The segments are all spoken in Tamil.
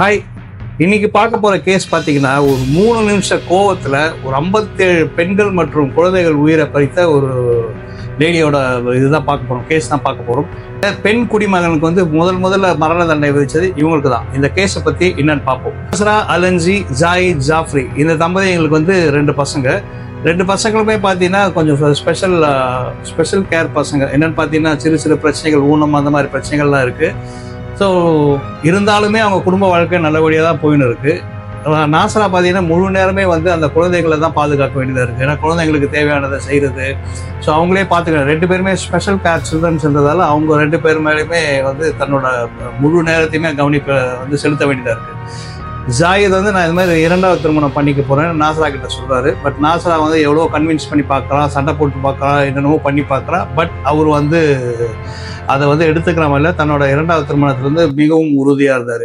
ஹாய், இன்னைக்கு பார்க்க போகிற கேஸ் பார்த்தீங்கன்னா, ஒரு 3 நிமிஷ கோவத்தில் ஒரு 57 பெண்கள் மற்றும் குழந்தைகள் உயிரை பறித்த ஒரு லேடியோட இதுதான் பார்க்க போகிறோம், கேஸ் தான் பார்க்க போகிறோம். பெண் குடிமகனுக்கு வந்து முதல்ல மரண தண்டனை விதிச்சது இவங்களுக்கு தான். இந்த கேஸை பற்றி என்னன்னு பார்ப்போம். நாசரா அலன்ஜி ஜாயித் ஜாஃப்ரி, இந்த தம்பதிகளுக்கு வந்து 2 பசங்க. 2 பசங்களுமே பார்த்தீங்கன்னா கொஞ்சம் ஸ்பெஷல் கேர் பசங்க. என்னன்னு பார்த்தீங்கன்னா சிறு பிரச்சனைகள், ஊனம் அந்த மாதிரி பிரச்சனைகள்லாம் இருக்குது. ஸோ இருந்தாலுமே அவங்க குடும்ப வாழ்க்கை நல்லபடியாக தான் போயின்னு இருக்கு. நாசரா பார்த்தீங்கன்னா முழு நேரமே வந்து அந்த குழந்தைகளை தான் பாதுகாக்க வேண்டியதாக இருக்குது. ஏன்னா குழந்தைங்களுக்கு தேவையானதை செய்கிறது. ஸோ அவங்களே பார்த்துக்கலாம். 2 பேருமே ஸ்பெஷல் கேர் சில்ட்ரன்ஸ்ன்றதால அவங்க 2 பேர் மேலேயுமே வந்து தன்னோட முழு நேரத்தையுமே வந்து செலுத்த வேண்டியதாக இருக்குது. ஜாயித் வந்து நான் இது மாதிரி 2வது திருமணம் பண்ணிக்க போகிறேன் நாசரா கிட்ட சொல்கிறாரு. பட் நாசரா வந்து எவ்வளோ கன்வின்ஸ் பண்ணி பார்க்குறான், சண்டை போட்டு பார்க்குறான், என்னென்னமோ பண்ணி பார்க்குறான். பட் அவர் வந்து அதை வந்து எடுத்துக்கிற மாதிரில தன்னோட 2வது திருமணத்துலேருந்து மிகவும் உறுதியாக இருந்தார்.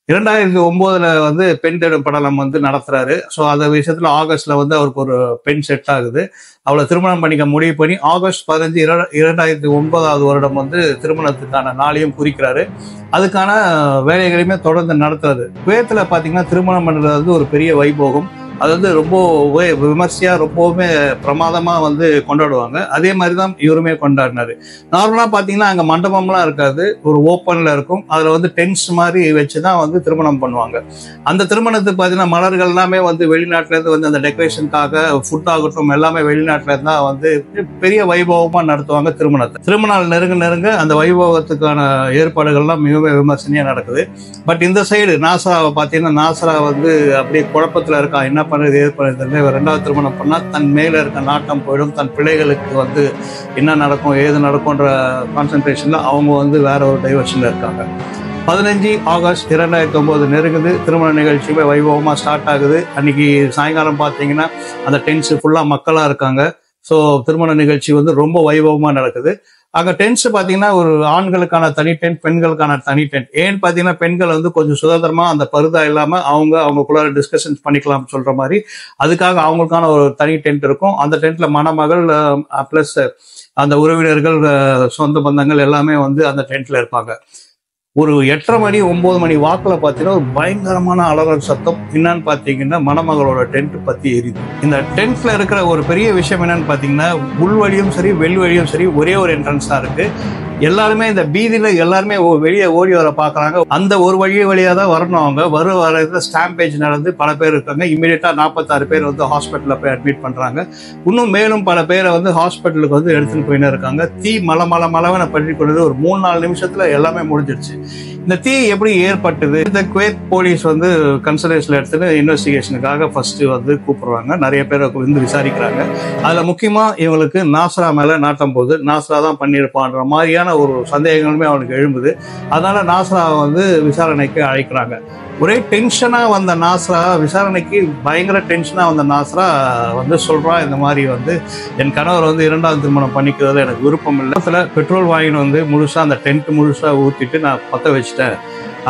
2009 வந்து பெண் தேடும் படலம் வந்து நடத்துறாரு. ஸோ அந்த விஷயத்தில் ஆகஸ்ட்ல வந்து அவருக்கு ஒரு பெண் செட் ஆகுது. அவளை திருமணம் பண்ணிக்க முடிவு பண்ணி ஆகஸ்ட் 15 2009 வருடம் வந்து திருமணத்துக்கான நாளையும் குறிக்கிறாரு. அதுக்கான வேலைகளையுமே தொடர்ந்து நடத்துறாரு. குவைத்தில் பார்த்தீங்கன்னா திருமணம் பண்ணுறது வந்து ஒரு பெரிய வைபோகம். அது வந்து ரொம்ப விமர்சையாக ரொம்பவுமே பிரமாதமாக வந்து கொண்டாடுவாங்க. அதே மாதிரி தான் இவருமே கொண்டாடினாரு. நார்மலாக பார்த்தீங்கன்னா அங்கே மண்டபம்லாம் இருக்காது, ஒரு ஓப்பனில் இருக்கும். அதில் வந்து டென்ட்ஸ் மாதிரி வச்சு தான் வந்து திருமணம் பண்ணுவாங்க. அந்த திருமணத்துக்கு பார்த்தீங்கன்னா மலர்கள் எல்லாமே வந்து வெளிநாட்டிலேருந்து வந்து அந்த டெக்கரேஷனுக்காக, ஃபுட் ஆகட்டும் எல்லாமே வெளிநாட்டிலேருந்து தான் வந்து பெரிய வைபவமாக நடத்துவாங்க திருமணத்தை. திருமணம் நெருங்க அந்த வைபவத்துக்கான ஏற்பாடுகள்லாம் மிகவும் விமர்சனையாக நடக்குது. பட் இந்த சைடு நாசராவை பார்த்தீங்கன்னா நாசரா வந்து அப்படியே குழப்பத்தில் இருக்கா, என்ன பண்ணுறது ஏற்படுறது. 2வது திருமணம் பண்ணால் தன் மேலே இருக்க நாட்டம் போயிடும். தன் பிள்ளைகளுக்கு வந்து என்ன நடக்கும் ஏது நடக்கும்ன்ற கான்சன்ட்ரேஷனில் அவங்க வந்து வேற ஒரு டைவர்ஷனில் இருக்காங்க. 15 ஆகஸ்ட் 2009 நெருங்குது. திருமண நிகழ்ச்சியுமே வைபவமாக ஸ்டார்ட் ஆகுது. அன்னைக்கு சாயங்காலம் பார்த்தீங்கன்னா அந்த டென்ட்ஸ் ஃபுல்லாக மக்களாக இருக்காங்க. ஸோ திருமண நிகழ்ச்சி வந்து ரொம்ப வைபவமாக நடக்குது. அங்கே டென்ட்ஸ் பார்த்தீங்கன்னா ஒரு ஆண்களுக்கான தனி டென்ட், பெண்களுக்கான தனி டென்ட். ஏன்னு பார்த்தீங்கன்னா பெண்கள் வந்து கொஞ்சம் சுதந்திரமாக அந்த பருதா இல்லாமல் அவங்களுக்குள்ள டிஸ்கஷன்ஸ் பண்ணிக்கலாம்னு சொல்கிற மாதிரி அதுக்காக அவங்களுக்கான ஒரு தனி டென்ட் இருக்கும். அந்த டென்ட்டில் மணமகள் ப்ளஸ் அந்த உறவினர்கள், சொந்த பந்தங்கள் எல்லாமே வந்து அந்த டென்ட்டில் இருப்பாங்க. ஒரு 8:30 மணி 9 மணி வாக்கில் பார்த்தீங்கன்னா ஒரு பயங்கரமான அலறல் சத்தம். என்னன்னு பார்த்தீங்கன்னா மணமகளோட டென்ட் பற்றி எரியுது. இந்த டென்ட்ல இருக்கிற ஒரு பெரிய விஷயம் என்னன்னு பார்த்தீங்கன்னா உள்வழியும் சரி வெளிவழியும் சரி ஒரே ஒரு என்ட்ரன்ஸ் தான் இருக்கு. எல்லாருமே இந்த பீதியில எல்லாருமே வெளியே ஓடி வர பார்க்குறாங்க. அந்த ஒரு வழியாக தான் வரணும். அவங்க வர ஸ்டாம்பேஜ் நடந்து பல பேர் இருக்காங்க. இமீடியட்டாக 46 பேர் வந்து ஹாஸ்பிட்டலில் போய் அட்மிட் பண்ணுறாங்க. இன்னும் மேலும் பல பேரை வந்து ஹாஸ்பிட்டலுக்கு வந்து எடுத்துன்னு போயின்னு இருக்காங்க. தீ மலவன பற்றி கொண்டது ஒரு 3-4 நிமிஷத்துல எல்லாமே முடிஞ்சிருச்சு. இந்த தீ எப்படி ஏற்பட்டது, இந்த குவைத் போலீஸ் வந்து கன்சல்டேஷன்ல எடுத்துட்டு இன்வெஸ்டிகேஷனுக்காக ஃபர்ஸ்ட் வந்து கூப்பிடுறாங்க. நிறைய பேரை வந்து விசாரிக்கிறாங்க. அதுல முக்கியமா இவங்களுக்கு நாசரா மேல நாட்டம் போகுது. நாசரா தான் பண்ணியிருப்பான்ற மாதிரியான ஒரு சந்தேகங்களுமே அவனுக்கு எழும்புது. அதனால நாசராவை வந்து விசாரணைக்கு அழைக்கிறாங்க. ஒரே டென்ஷனா வந்த நாசரா, விசாரணைக்கு பயங்கர டென்ஷனா வந்த நாசரா வந்து சொல்றா, இந்த மாதிரி வந்து என் கணவர் வந்து 2வது திருமணம் பண்ணிக்கிறதுல எனக்கு விருப்பம் இல்லை. பெட்ரோல் வாங்கின்னு வந்து முழுசா அந்த டென்ட் முழுசா ஊத்திட்டு நான் பற்ற வச்சுட்டேன்,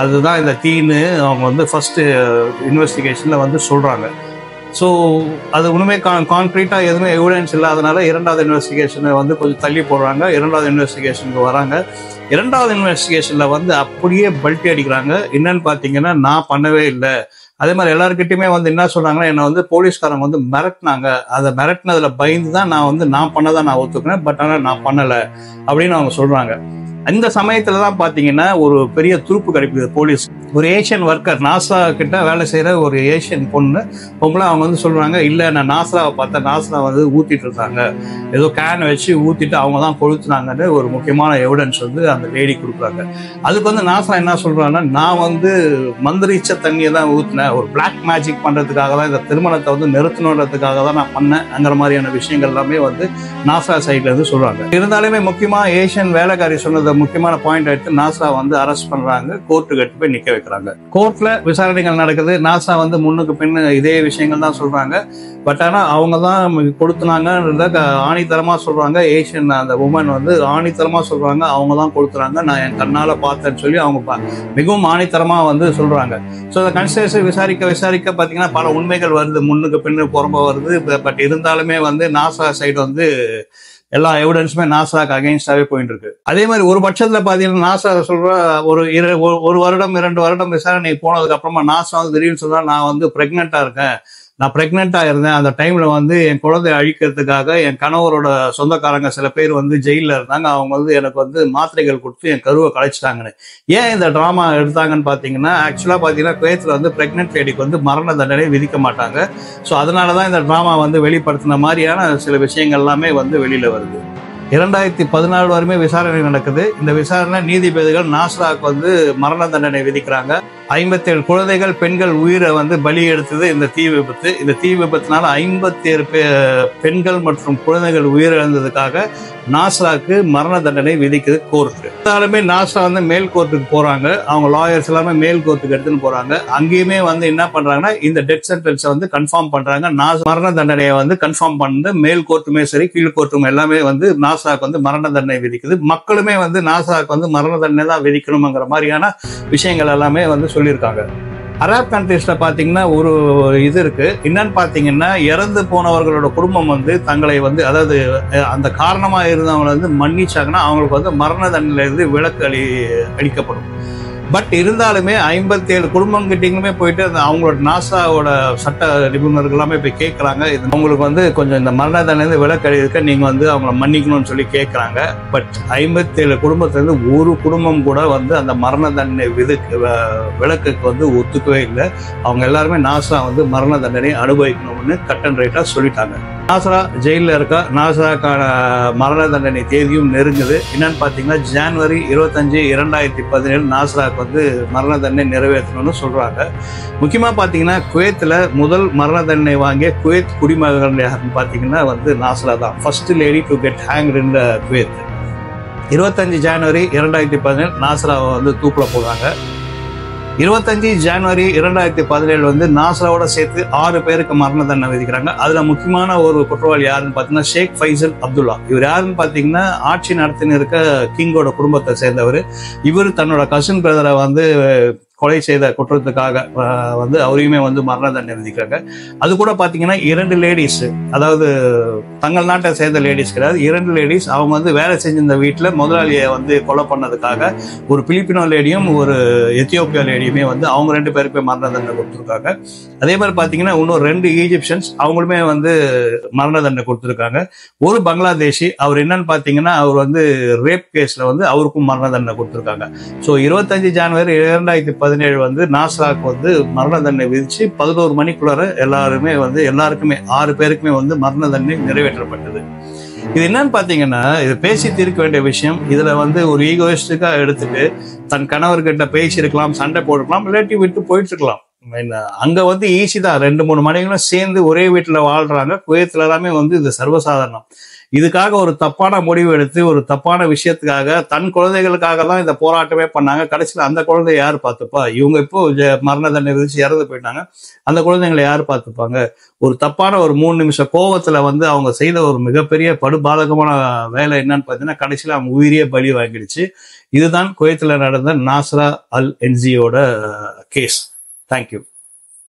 அதுதான் இந்த தீன்னு அவங்க வந்து ஃபர்ஸ்ட் இன்வெஸ்டிகேஷன்ல வந்து சொல்றாங்க. ஸோ அது ஒன்றுமே கான்க்ரீட்டாக எதுவுமே எவிடன்ஸ் இல்லாதனால 2வது இன்வெஸ்டிகேஷனை வந்து கொஞ்சம் தள்ளி போடுறாங்க. 2வது இன்வெஸ்டிகேஷனுக்கு வராங்க. 2வது இன்வெஸ்டிகேஷனில் வந்து அப்படியே பல்ட்டி அடிக்கிறாங்க. என்னன்னு பார்த்தீங்கன்னா நான் பண்ணவே இல்லை. அதே மாதிரி எல்லாருக்கிட்டையுமே வந்து என்ன சொல்றாங்கன்னா, என்னை வந்து போலீஸ்காரங்க வந்து மிரட்டினாங்க. அதை மிரட்டினதுல பயந்து தான் நான் பண்ணதான் நான் ஒத்துக்கிறேன். பட் ஆனால் நான் பண்ணலை அப்படின்னு அவங்க சொல்றாங்க. இந்த சமயத்துல தான் பாத்தீங்கன்னா ஒரு பெரிய துருப்பு கிடைக்குது போலீஸ். ஒரு ஏஷியன் ஒர்க்கர், நாசரா கிட்ட வேலை செய்யற ஒரு ஏஷியன் பொம்பளை அவங்க வந்து சொல்றாங்க, இல்ல நான் நாசராவை பார்த்தேன், நாசரா வந்து ஊத்திட்டு இருந்தாங்க, ஏதோ கேன் வச்சு ஊத்திட்டு அவங்க தான் கொளுத்துனாங்கன்னு ஒரு முக்கியமான எவிடன்ஸ் வந்து அந்த லேடி கொடுக்குறாங்க. அதுக்கு வந்து நாசரா என்ன சொல்றாங்கன்னா, நான் வந்து மந்திரிச்ச தண்ணியை தான் ஊத்தினேன், ஒரு பிளாக் மேஜிக் பண்றதுக்காக தான், இந்த திருமணத்தை வந்து நிறுத்தணுன்றதுக்காக தான் நான் பண்ணேன்ங்கிற மாதிரியான விஷயங்கள் எல்லாமே வந்து நாசரா சைட்ல இருந்து சொல்றாங்க. இருந்தாலுமே முக்கியமா ஏஷியன் வேலைக்காரி சொன்னது முக்கியமான பாயிண்ட் எடுத்து நாசரா வந்து அரெஸ்ட் பண்றாங்க. கோர்ட்டுக்கு எடுத்து போய் நிக்க வைக்கிறாங்க. கோர்ட்ல விசாரணைகள் நடக்குது. நாசரா வந்து முன்னுக்கு பின் இதே விஷயங்கள் தான் சொல்றாங்க. பட் ஆனா அவங்க தான் கொடுத்துனாங்கன்றத ஆணித்தரமா சொல்றாங்க. ஏஷியன் அந்த உமன் வந்து ஆணித்தரமா சொல்றாங்க, அவங்க தான் கொடுத்துறாங்க, நான் என் கண்ணால பார்த்தேன்னு சொல்லி அவங்க மிகவும் ஆணித்தரமா வந்து சொல்றாங்க. ஸோ அந்த கன்ஸ்டன்ஸை விசாரிக்க பார்த்தீங்கன்னா பல உண்மைகள் வருது, முன்னுக்கு பின்னு புறம்ப வருது. பட் இருந்தாலுமே வந்து நாசரா சைடு வந்து எல்லா எவிடன்ஸுமே நாசாக்கு அகைன்ஸ்டாவே போயிட்டு இருக்கு. அதே மாதிரி ஒரு பட்சத்துல பாத்தீங்கன்னா நாசா சொல்ற ஒரு வருடம் 2 வருடம் விசாரணை போனதுக்கு அப்புறமா நாசா வந்து திடீர்னு சொல்றா, நான் வந்து பிரெக்னெண்டா இருக்கேன், நான் பிரெக்னெண்டா இருந்தேன், அந்த டைம்ல வந்து என் குழந்தைய அழிக்கிறதுக்காக என் கணவரோட சொந்தக்காரங்க சில பேர் வந்து ஜெயில இருந்தாங்க, அவங்க வந்து எனக்கு வந்து மாத்திரைகள் கொடுத்து என் கருவை கலைச்சிட்டாங்கன்னு. ஏன் இந்த டிராமா எடுத்தாங்கன்னு பாத்தீங்கன்னா, ஆக்சுவலா பாத்தீங்கன்னா குவைத்துல வந்து பிரெக்னென்ட் லேடிக்கு வந்து மரண தண்டனை விதிக்க மாட்டாங்க. ஸோ அதனாலதான் இந்த டிராமா வந்து வெளிப்படுத்தின மாதிரியான சில விஷயங்கள் எல்லாமே வந்து வெளியில வருது. 2014 வரையுமே விசாரணை நடக்குது. இந்த விசாரணை நீதிபதிகள் நாஸ்ராக்கு வந்து மரண தண்டனை விதிக்கிறாங்க. 57 குழந்தைகள் பெண்கள் உயிரை வந்து பலி எடுத்தது இந்த தீ விபத்து. இந்த தீ விபத்தினால 57 பெண்கள் மற்றும் குழந்தைகள் உயிரிழந்ததுக்காக நாஸ்ராக்கு மரண தண்டனை விதிக்குது கோர்ட். இருந்தாலுமே நாஸ்ரா வந்து மேல் கோர்ட்டுக்கு போறாங்க, அவங்க லாயர்ஸ் எல்லாமே மேல் கோர்ட்டுக்கு எடுத்துன்னு போறாங்க. அங்கேயுமே வந்து என்ன பண்றாங்கன்னா இந்த டெத் சென்டென்ஸை வந்து கன்ஃபார்ம் பண்றாங்க. மரண தண்டனையை வந்து கன்ஃபார்ம் பண்ணது மேல் கோர்ட்டுமே சரி கீழ் கோர்ட்டும் எல்லாமே வந்து நாசாக்கு வந்து மரண தண்டனை விதிக்குது. மக்களுமே வந்து நாசாக்கு வந்து மரண தண்டனை தான் விதிக்கணுங்கிற மாதிரியான விஷயங்கள் எல்லாமே வந்து சொல்லியிருக்காங்க. அரப் கண்ட்ரீஸ்ல பாத்தீங்கன்னா ஒரு இது இருக்கு, என்னன்னு பாத்தீங்கன்னா இறந்து போனவர்களோட குடும்பம் வந்து தங்களை வந்து அதாவது அந்த காரணமா இருந்தவங்களை வந்து மன்னிச்சாங்கன்னா அவங்களுக்கு வந்து மரண தண்டனையில இருந்து விலக்கு அளிக்கப்படும். பட் இருந்தாலுமே 57 குடும்பங்கிட்டீங்களுமே போயிட்டு அவங்களோட நாசாவோட சட்ட நிபுணர்கள் எல்லாமே போய் கேட்கறாங்க, அவங்களுக்கு வந்து கொஞ்சம் இந்த மரண தண்டனை விலக்கு இருக்க நீங்க வந்து அவங்கள மன்னிக்கணும்னு சொல்லி கேட்கறாங்க. பட் 57 குடும்பத்திலிருந்து ஒரு குடும்பம் கூட வந்து அந்த மரண தண்டனை விலக்குக்கு வந்து ஒத்துக்கவே இல்லை. அவங்க எல்லாருமே நாசா வந்து மரண தண்டனை அனுபவிக்கணும்னு கட் அண்ட் ரைட்டா சொல்லிட்டாங்க. நாசா ஜெயில இருக்கா, நாசாக்கான மரண தண்டனை தேதியும் நெருங்குது. என்னன்னு பாத்தீங்கன்னா ஜனவரி 25, 2017 நாசாக்கு வந்து மரண தண்டனை நிறைவேற்றணும்னு சொல்றாங்க. முக்கியமா பாத்தீங்கன்னா குவைத்துல முதல் மரண தண்டனை வாங்கிய குவைத் குடிமகன் யாருன்னு பாத்தீங்கன்னா வந்து நாசா தான் first lady to get hanged in Kuwait. 25 ஜனவரி 2017 நாசராவை வந்து தூக்குல போடுறாங்க. 25 ஜனவரி 2017 வந்து நாசராவோட சேர்த்து 6 பேருக்கு மரண தண்டனை விதிக்கிறாங்க. அதுல முக்கியமான ஒரு குற்றவாளி யாருன்னு பாத்தீங்கன்னா ஷேக் ஃபைசல் அப்துல்லா. இவர் யாருன்னு பாத்தீங்கன்னா ஆட்சி நடத்தின்னு இருக்க கிங்கோட குடும்பத்தை சேர்ந்தவர். இவர் தன்னோட கசின் பிரதரை வந்து கொலை செய்த குற்றத்துக்காக வந்து அவரையுமே வந்து மரண தண்டனை விதிக்கிறாங்க. அது கூட பாத்தீங்கன்னா 2 லேடிஸ், அதாவது தங்கள் நாட்டை சேர்ந்த லேடிஸ் கிடையாது, 2 லேடிஸ் அவங்க வந்து வேலை செஞ்சிருந்த வீட்டுல முதலாளியை வந்து கொலை பண்ணதுக்காக ஒரு பிலிப்பினோ லேடியும் ஒரு எத்தியோப்பியா லேடியுமே வந்து அவங்க 2 பேருக்குமே மரண தண்டனை கொடுத்துருக்காங்க. அதே மாதிரி பாத்தீங்கன்னா இன்னும் 2 ஈஜிப்சியன்ஸ் அவங்களுமே வந்து மரண தண்டனை கொடுத்துருக்காங்க. ஒரு பங்களாதேஷி, அவர் என்னன்னு பாத்தீங்கன்னா அவர் வந்து ரேப் கேஸ்ல வந்து அவருக்கும் மரண தண்டனை கொடுத்துருக்காங்க. ஸோ 25 ஜனவரி 2017 வந்து நாசாக்கு வந்து மரண தண்டனை விதிச்சு 11 மணிக்குள்ளார எல்லாருக்குமே 6 பேருக்குமே வந்து மரண தண்டனை நிறைவேற்றப்பட்டது. இது என்னன்னு பாத்தீங்கன்னா இது பேசி தீர்க்க வேண்டிய விஷயம். இதுல வந்து ஒரு ஈகோயிஸ்டிக்கா எடுத்துட்டு தன் கணவர்கிட்ட பேசியிருக்கலாம், சண்டை போட்டுக்கலாம், இல்லாட்டி விட்டு போயிட்டு இருக்கலாம். அங்க வந்து ஈஸி தான், 2-3 மனைவிகளும் சேர்ந்து ஒரே வீட்டுல வாழ்றாங்க. குவைத்துல எல்லாமே வந்து இது சர்வசாதாரணம். இதுக்காக ஒரு தப்பான முடிவு எடுத்து ஒரு தப்பான விஷயத்துக்காக தன் குழந்தைகளுக்காக தான் இந்த போராட்டமே பண்ணாங்க. கடைசியில் அந்த குழந்தைய யார் பார்த்துப்பா? இவங்க இப்போ மரண தண்டனை விதிச்சு இறந்து போயிட்டாங்க, அந்த குழந்தைங்களை யார் பார்த்துப்பாங்க? ஒரு தப்பான ஒரு 3 நிமிஷ கோவத்துல வந்து அவங்க செய்த ஒரு மிகப்பெரிய படுபாதகமான வேலை என்னன்னு பார்த்தீங்கன்னா கடைசியில் அவங்க உயிரியே பலி வாங்கிடுச்சு. இதுதான் குவைத்துல நடந்த நாஸ்ரா அல் என்ஜியோட கேஸ். தேங்க்யூ.